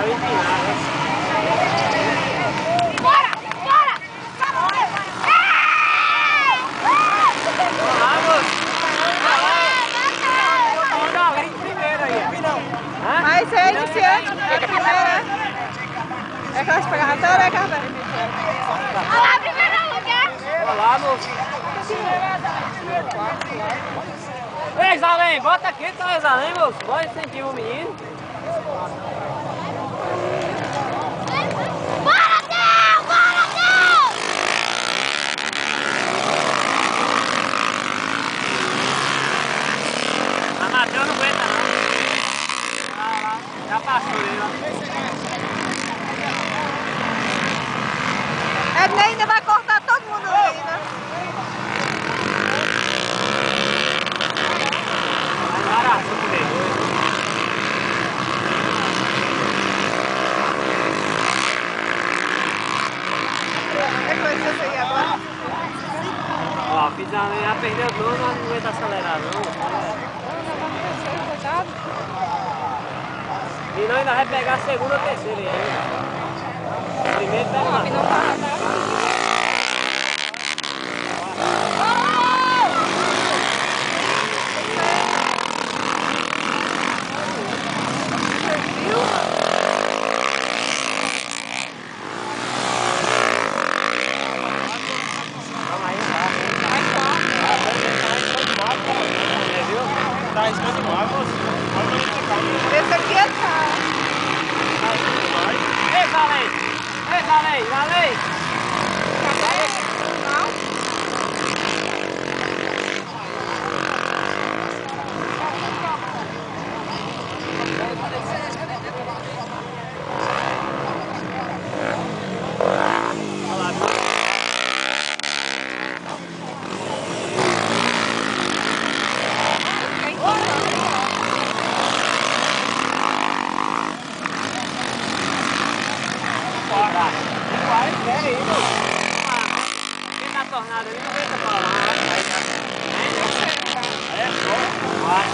Caiu empinado. Bora! Bora! Olá, moço. Manda além primeiro aí. Mas você é iniciante, é a primeira. É que elas pegaram até a hora, Carver. Olá, primeiro lugar! Olá, moço. Ei, Zalém, bota aqui, tá, Zalém, moço. Bora incentivar o menino. Bora, Deus! Bora, Deus! A Matheus não aguenta, não. Já passou ele, ó. Ele ainda vai cortar todo mundo ainda. Embaraçou com ele. É coisa essa aí agora. Ó, fiz já perdeu o dono, mas não aguenta acelerar, não. E não ainda vai pegar a segunda ou a terceira aí. Primeiro pega lá. Tá riscando demais, moço. Esse aqui é tal. Ei, Zalém! Ei, Zalém! Zalém! Vai, pera aí, moço. Quem tá tornado ali não aguenta falar. É, só. Vai.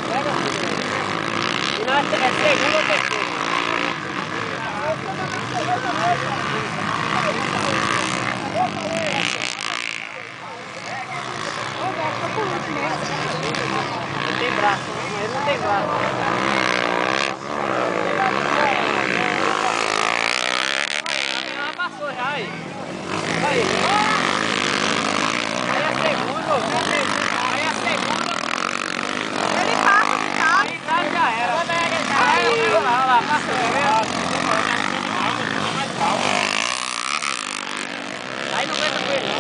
Pega, filho. E nós é segunda ou terceira? Não tem braço, ele não tem braço. Passou já aí. Aí. Aí a segunda. Aí a segunda. Ele passa de carro. Aí tá, já era. Aí, olha lá, passou, tá vendo? Aí não aguenta com ele, não.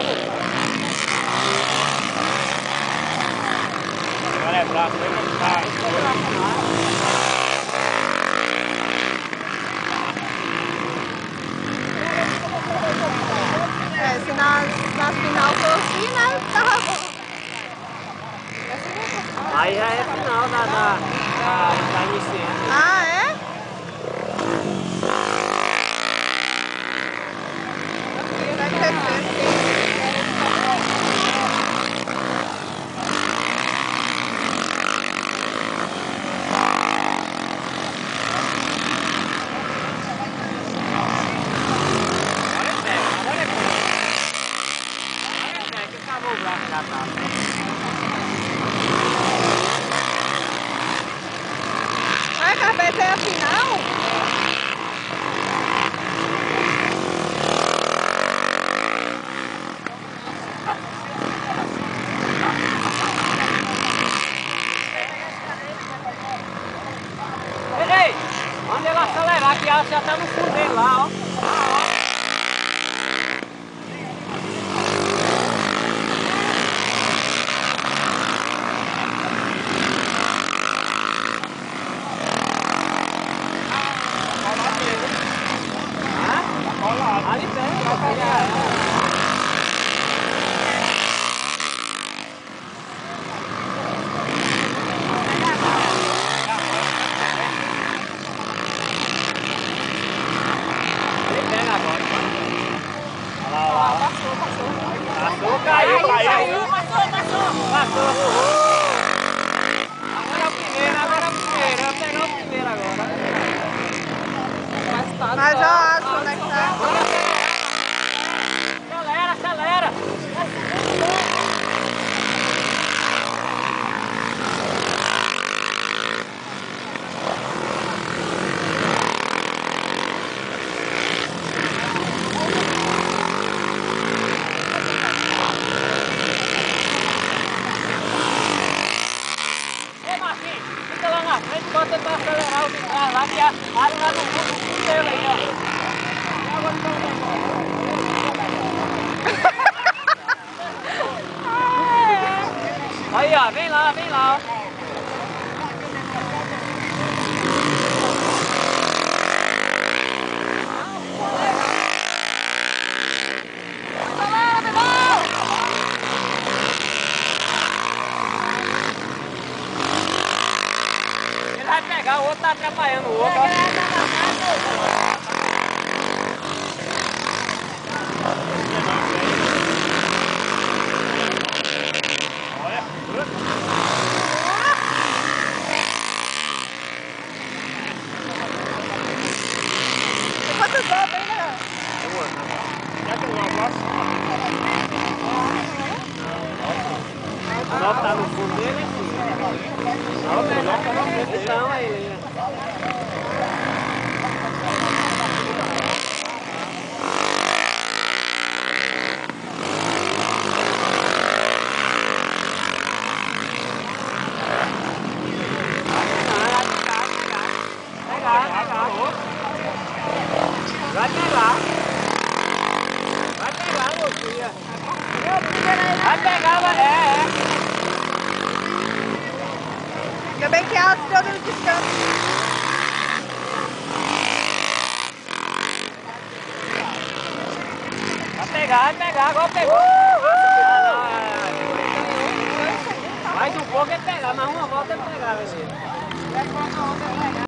Agora é braço, vai ficar. É, se nas final for assim, né? Tava bom. Aí já é final da iniciante. Ah, é? Deve ter certo. Acabou o braço já tá. Vai, Carpete, é a final? Ei, manda ele acelerar que ela já tá no fundo dele lá, ó. Ali perto, vai pegar. Ele pega agora. Olha lá, olha lá. Passou, caiu. Passou. Agora é o primeiro, agora lá que a água lá no fundo dele aí, ó. Aí, ó, vem lá, ó. Ele vai pegar, o outro tá atrapalhando o outro, ó. Quantos dá bem, né? O nosso tá no fundo dele, assim. Então, aí ele, né? Vai pegar. Vai pegar, meu filho. Vai pegar, vai. Ainda bem que é alto todo o descanso. Vai pegar, agora pegou. Mais um pouco ele pegar, mais uma volta ele pegar, velho.